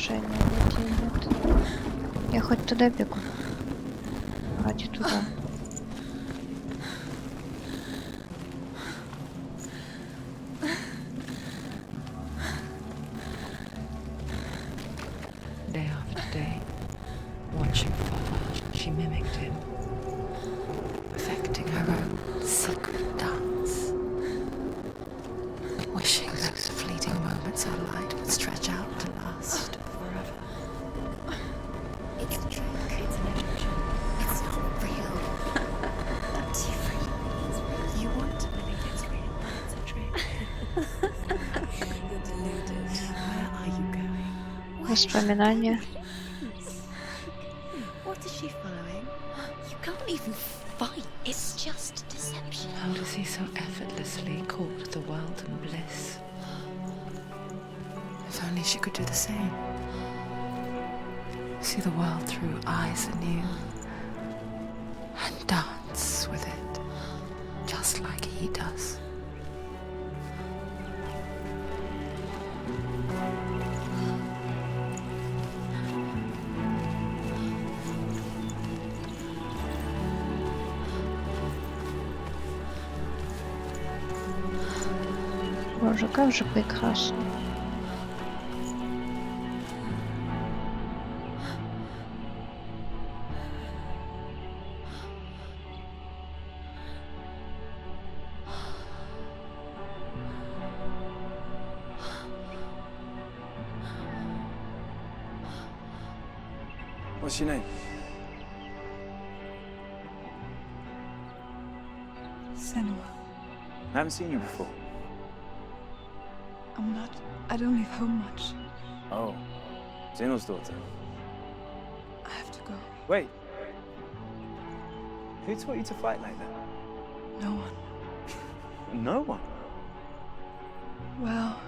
решения найти нет. Я хоть туда бегу. Ради туда. Day after day, watching Father, she mimicked him, perfecting her own secret dance, wishing those fleeting moments of light would stretch out to last forever. It's a trick. It's an illusion. It's not real. It's real. You want to believe it's real, but it's a trick. You're deluded. Where are you going? Воспоминания. What is she following? You can't even fight. It's just deception. How does he so effortlessly court the world and bliss? If only she could do the same. See the world through eyes anew and dance with it, just like he does. Боже, как же прекрасно. What's your name? Senua. I haven't seen you before. I don't leave home much. Oh, Zenua's daughter. I have to go. Wait. Who taught you to fight like that? No one. No one. Well,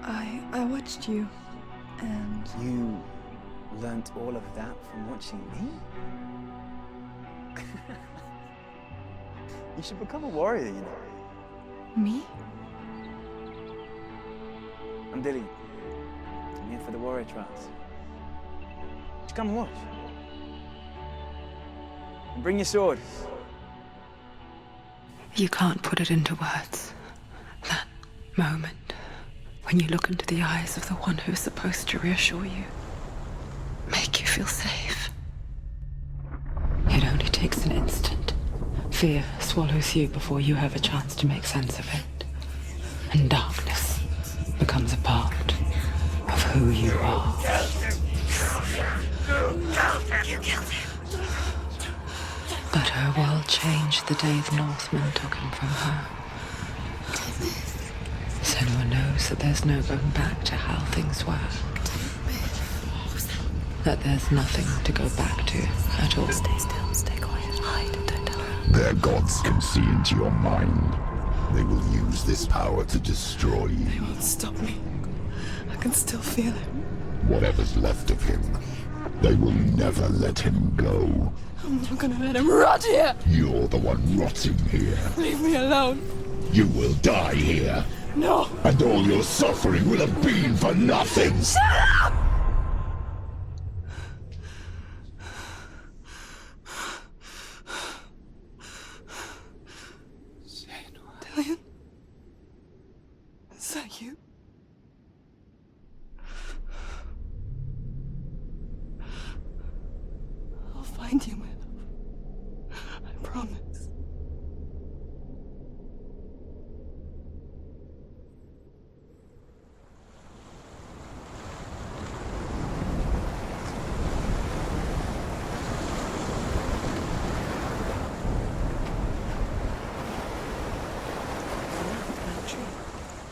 I watched you, and You learnt all of that from watching me? You should become a warrior, you know. me? I'm Dillian. I'm here for the warrior trials. Just come and watch. And bring your sword. You can't put it into words. That moment when you look into the eyes of the one who is supposed to reassure you, make you feel safe. It only takes an instant. Fear swallows you before you have a chance to make sense of it. And darkness becomes a part of who you are. You killed him. But her world changed the day the Northmen took him from her. Senua knows that there's no going back to how things were. That there's nothing to go back to at all. Stay still, stay quiet, hide, don't tell her. Their gods can see into your mind. They will use this power to destroy They you. won't stop me. I can still feel him. Whatever's left of him, they will never let him go. I'm not gonna let him rot here. You're the one rotting here. Leave me alone. You will die here, No. and all your suffering will have been for nothing. Dillian? Is that you? I'll find you, my love. I promise.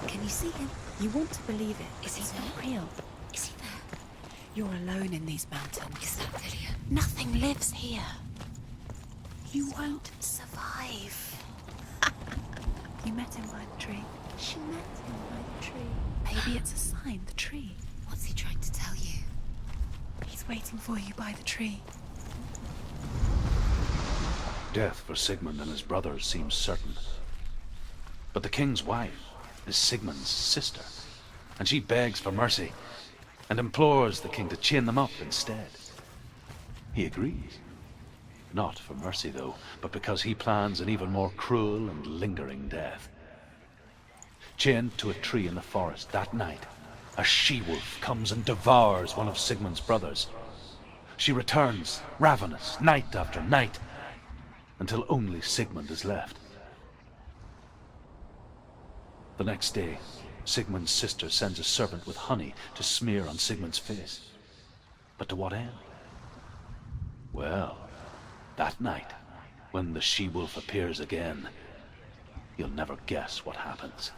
Can you see him? You want to believe it. Is he not real? Is he there? You're alone in these mountains. Is that Dillian? Nothing lives here. You won't survive. You met him by the tree. She met him by the tree. Maybe it's a sign, the tree. What's he trying to tell you? He's waiting for you by the tree. Death for Sigmund and his brothers seems certain. But the king's wife is Sigmund's sister, and she begs for mercy. and implores the king to chain them up instead. He agrees. Not for mercy, though, but because he plans an even more cruel and lingering death. Chained to a tree in the forest that night, a she-wolf comes and devours one of Sigmund's brothers. She returns, ravenous, night after night, until only Sigmund is left. The next day, Sigmund's sister sends a servant with honey to smear on Sigmund's face. But to what end? Well, that night, when the she-wolf appears again, you'll never guess what happens.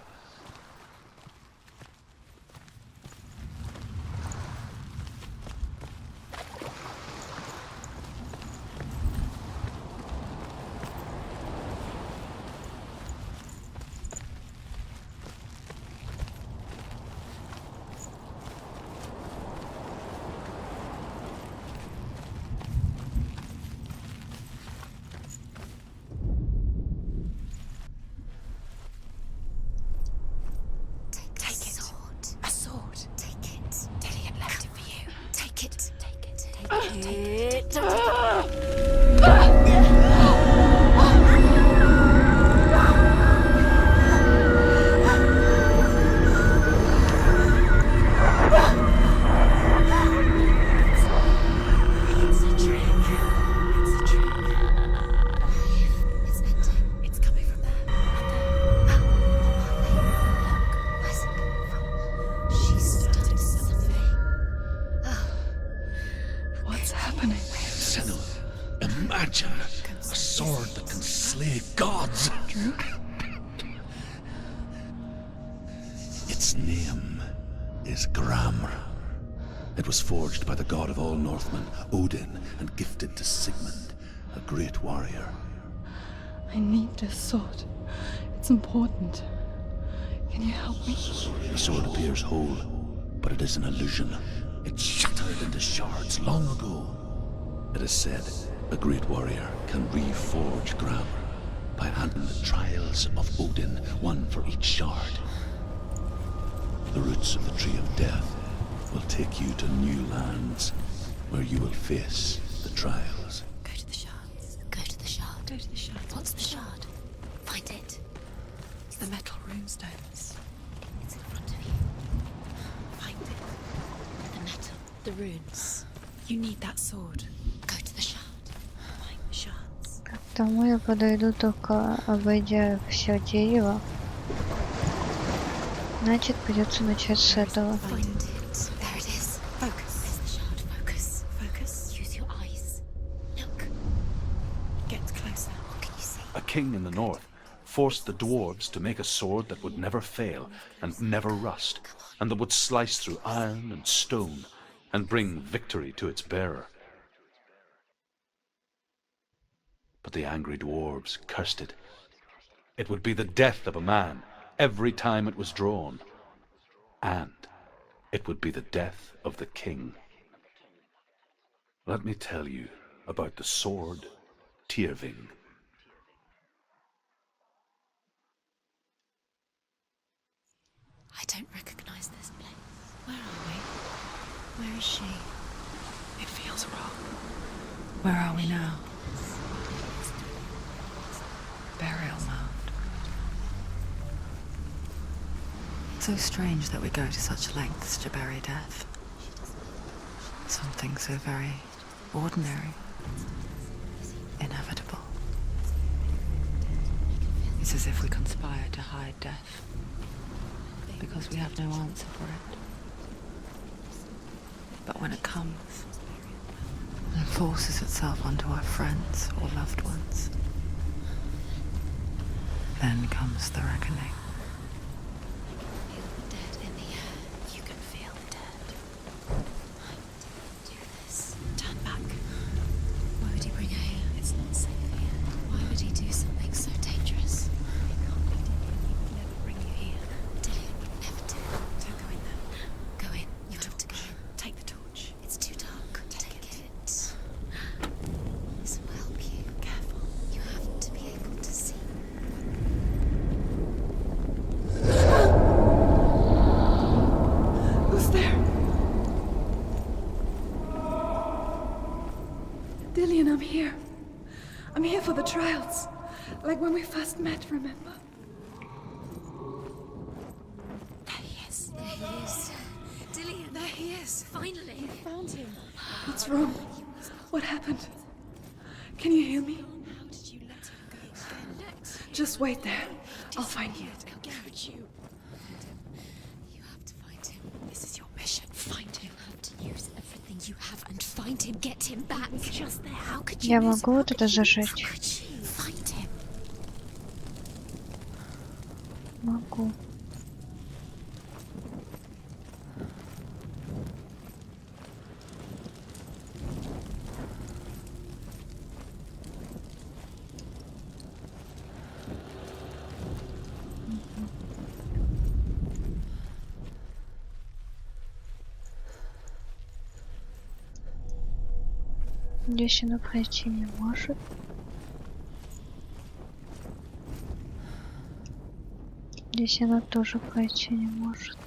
Its name is Gramr. It was forged by the god of all Northmen, Odin, and gifted to Sigmund, a great warrior. I need this sword. It's important. Can you help me? The sword appears whole, but it is an illusion. It shattered into shards long ago. It is said a great warrior can reforge Gramr by handling the trials of Odin, one for each shard. The roots of the Tree of Death will take you to new lands, where you will face the trials. Go to the shards. Go to the shard. Go to the shard. What's the shard? Find it. It's the metal runestones. It's in front of you. Find it. The metal. The runes. You need that sword. Go to the shard. Find the shards. К тому я подойду только обойдя все дерево. Значит, придется начать с этого. Find it. There it is. Focus. There's the shard. Focus. Focus. Use your eyes. Look. Get closer. What can you see? A king in the north forced the dwarves to make a sword that would never fail and never rust, and that would slice through iron and stone and bring victory to its bearer. But the angry dwarves cursed it. It would be the death of a man every time it was drawn, and it would be the death of the king. Let me tell you about the sword Tyrving. I don't recognize this place. Where are we? Where is she? It feels wrong. Where are we now? Burial mound. So strange that we go to such lengths to bury death. Something so very ordinary, inevitable. It's as if we conspire to hide death, because we have no answer for it. But when it comes and forces itself onto our friends or loved ones, then comes the reckoning. Feel the dead in the air. You can feel the dead. Do this. Turn back. Why would he bring her here? It's not safe here. Why would he do something so dangerous? It can't be Dillian. He would never bring you here. Dillian would never do. Don't go in there. Go in. You have to go in. Take the torch. It's too dark. Take it. This will help you. Careful. You have to be able to see. I'm here. I'm here for the trials. Like when we first met, remember? There he is. There he is. Dillian. There he is. Finally. Found him. What's wrong? What happened? Can you hear me? How did you let him go? Just wait there. I'll find you. How could you? You have to find him. This is your mission. Find him. You have to use everything you have and find him. Get him back. He's just there. How could you? Я lose могу him? вот это How зажечь? could you? Find him. Могу. Здесь она пройти не может. Здесь она тоже пройти не может.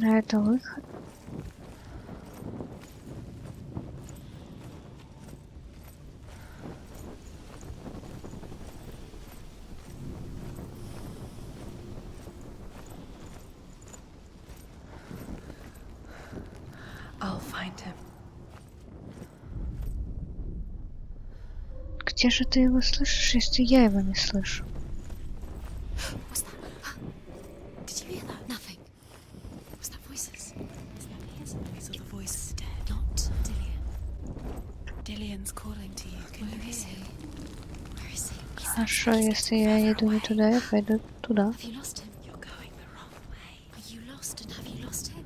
А это выход. I'll find him. Где же ты его слышишь, если я его не слышу? What's that? Did you hear that? Nothing. Was that voices? Is that his voice or the voice of the dead? Not Dillian. Dillian's calling to you. Can you hear him? Where is he? He's Хорошо, если я иду не туда, я пойду туда. Have you lost him? You're going the wrong way. Are you lost and have you lost him?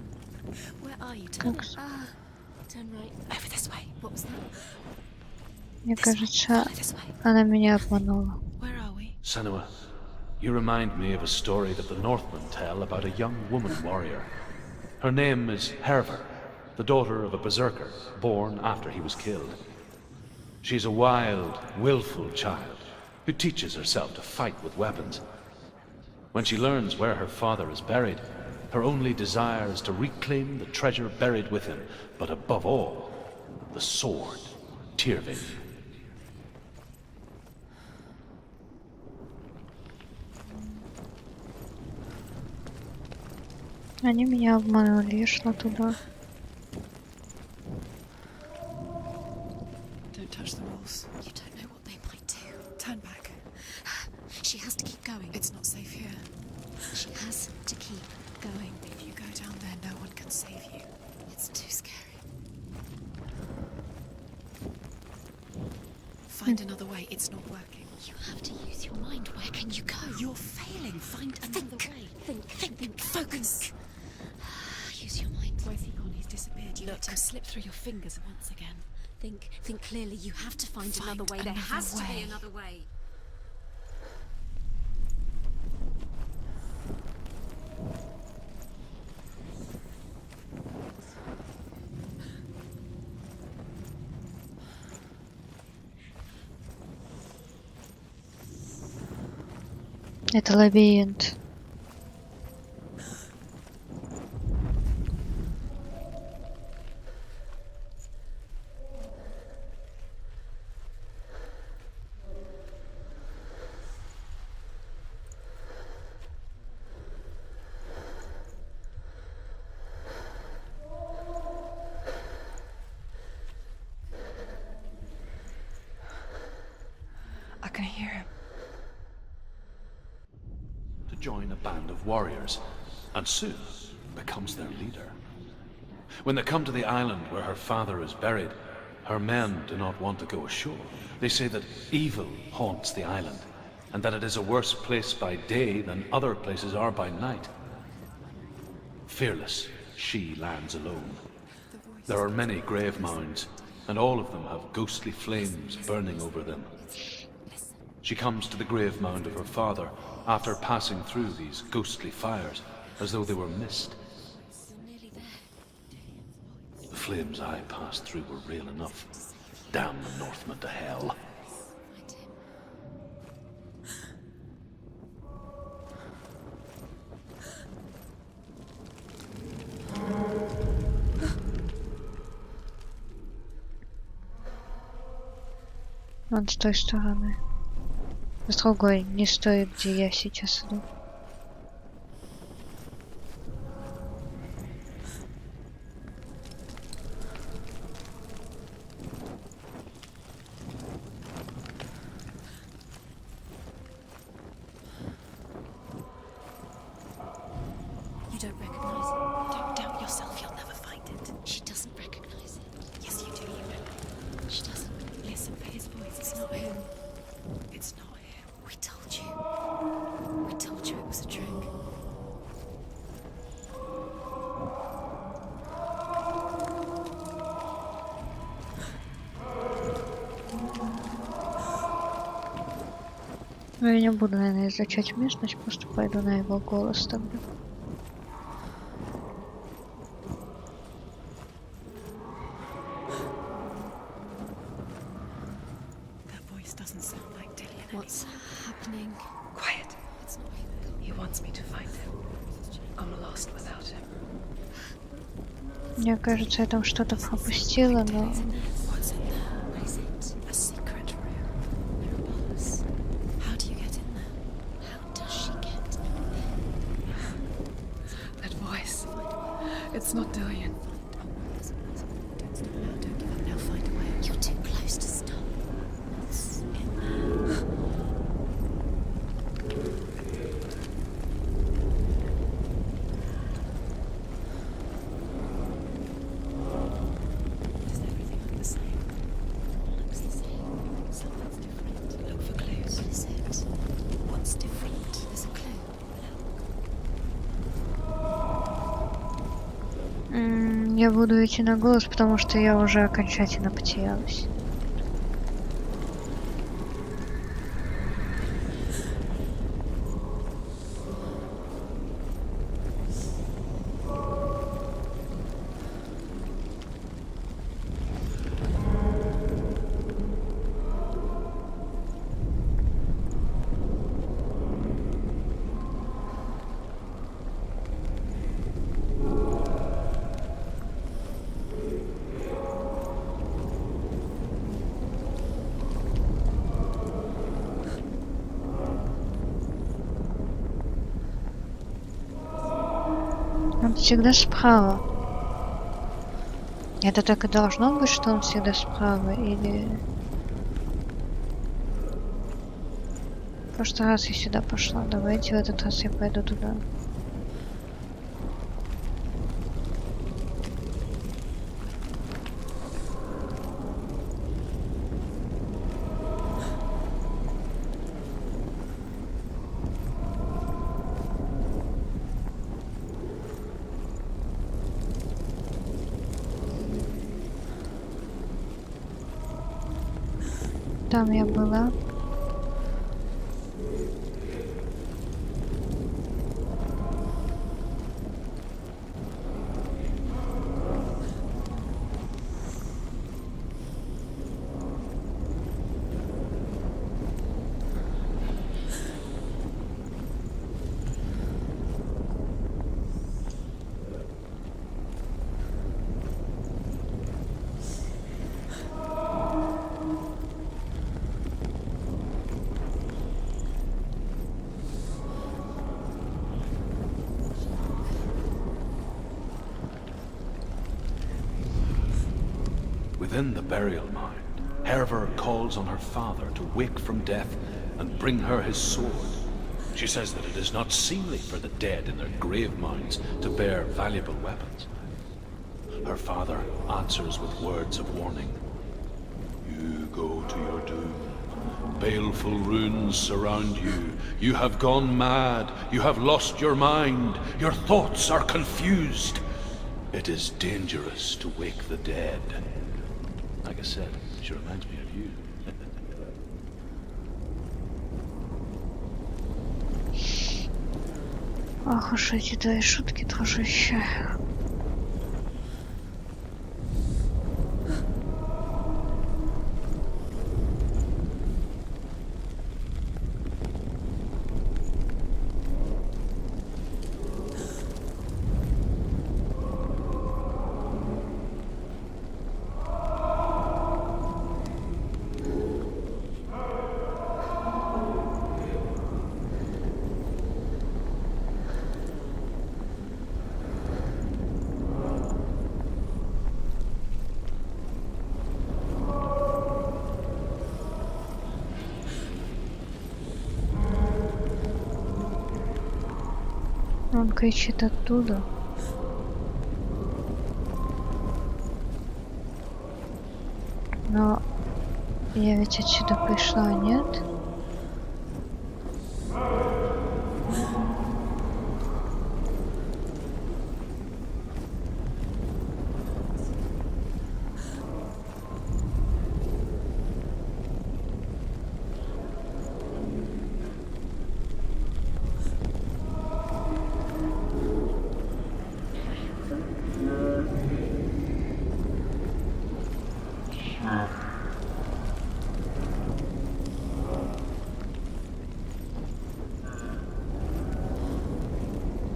Where are you? Turn Как? turn right. Over this way. What was that? Мне кажется, This way. она меня обманула. Where are we? Senua, you remind me of a story that the Northmen tell about a young woman warrior. Her name is Herver, the daughter of a berserker, born after he was killed. She's a wild, willful child who teaches herself to fight with weapons. When she learns where her father is buried, her only desire is to reclaim the treasure buried with him, but above all, the sword, Tyrving. Они меня обманули, я шла туда. Don't touch the walls. You don't know what they might do. Turn back. She has to keep going. It's not safe here. She has to keep going. If you go down there, no one can save you. It's too scary. Find another way. It's not working. You have to use your mind. Where can you go? You're failing. Find another way. Think. Focus. Use your mind. Where's he gone? He's disappeared. You let him slip through your fingers once again. Think clearly. You have to find another way. There has to be another way. Это лабиринт. I can hear him. To join a band of warriors, and soon becomes their leader. When they come to the island where her father is buried, her men do not want to go ashore. They say that evil haunts the island, and that it is a worse place by day than other places are by night. Fearless, she lands alone. There are many grave mounds, and all of them have ghostly flames burning over them. She comes to the grave mound of her father after passing through these ghostly fires, as though they were mist. The flames I passed through were real enough. Damn the Northmen to hell. Find him. Он с той стороны. С другой, не стоит, где я сейчас иду. You don't recognize it. Don't doubt yourself. You'll never find it. She doesn't recognize it. Yes, you do. You recognize. She doesn't. Listen for his voice. It's not him. It's not him. We told you. We told you it was a trick. Но я не буду, наверное, изучать местность, просто пойду на его голос тогда. That voice doesn't sound like Dillian. What's happening? Quiet. It's not him. He wants me to find him. I'm lost without him. Мне кажется, я там что-то пропустила, но... What's in there? What is it? A secret room. Mirabellus. How do you get in there? How does she get in there? That voice. It's not Dillian. Don't stop now. Don't give up now. Find a way. You're too close to stop. What's in there? Does everything look the same? All looks the same. Something's different. Look for clues. What is it? What's different? There's a clue. Я буду идти на голос, потому что я уже окончательно потерялась. Он всегда справа. Это так и должно быть, что он всегда справа, или... В прошлый раз я сюда пошла. Давайте в этот раз я пойду туда. Там я была. Within the burial mound, Hervor calls on her father to wake from death and bring her his sword. She says that it is not seemly for the dead in their grave mounds to bear valuable weapons. Her father answers with words of warning. You go to your doom. Baleful runes surround you. You have gone mad. You have lost your mind. Your thoughts are confused. It is dangerous to wake the dead. Like I said, she reminds me of you. Ах уж эти твои шутки, дружище. Он кричит оттуда. Но я ведь отсюда пришла, нет?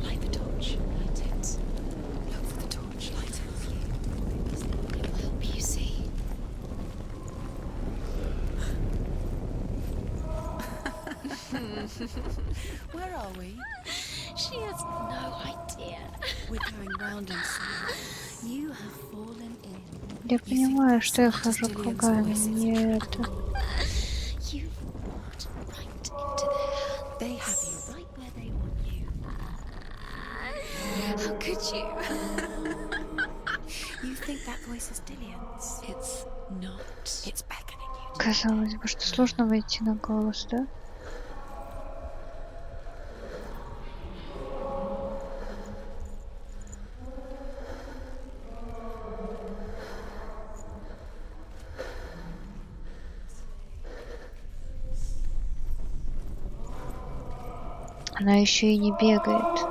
Light the torch. Light it. Look for the torch. Light it. It will help you see. Where are we? She has no idea. We're going round in circles. You have fallen in. Я понимаю, что я хожу кругами, не это. You walked right into their hands. They have you right where they want you. How could you? You think that voice is Dillion's? It's not. It's beckoning you. Казалось бы, что сложно войти на голос, да? Она еще и не бегает.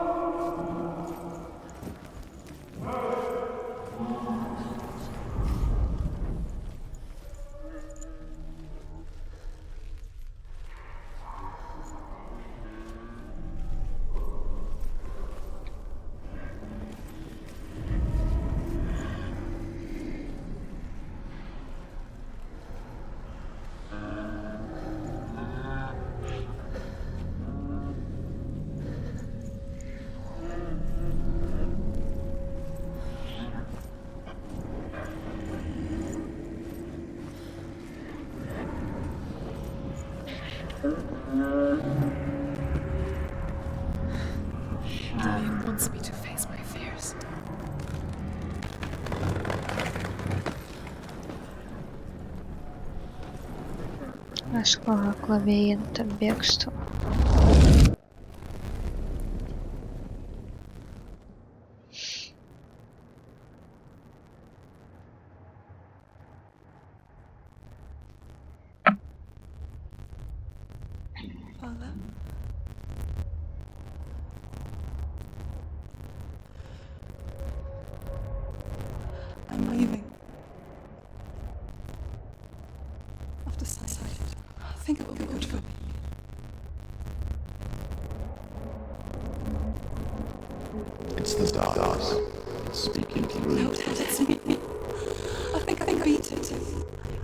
Dillion wants me to face my fears. Насколько лабиринта бегства. Father? I'm leaving. I've decided. I think it will be good for me. It's the stars speaking through. No, it's me. I think I beat it.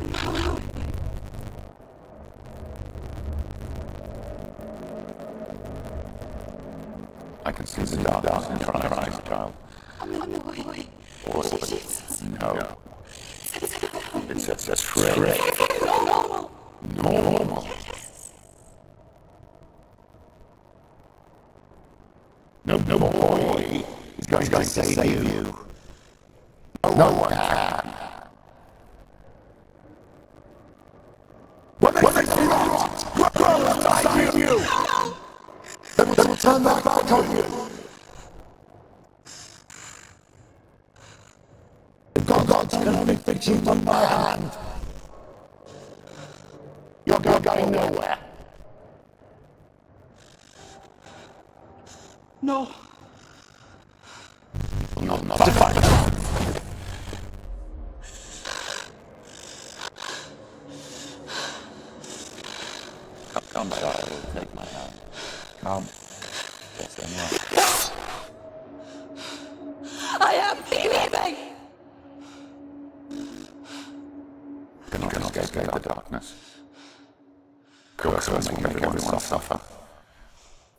Empower me. I can see the darkness in your eyes, child. I'm a boy. Or no. It's a trick. Normal. No boy is going to save you. No one can. When they grow inside you, they will turn their back on you. The gods can only fix you one by hand. You're going nowhere. No. Not to fight. Come, child, take my hand. Come. Yes, Senua. I am believing. You cannot escape the darkness. Curse will make everyone suffer.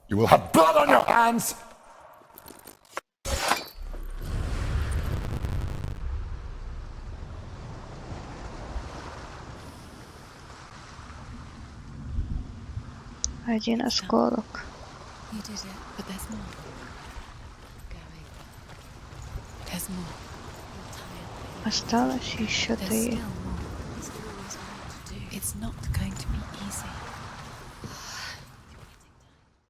You will have blood on your hands! Один осколок. You did it, but there's more. There's more. You're tired, but Осталось еще there's три. still more. There's always more to do. It's not going to be easy.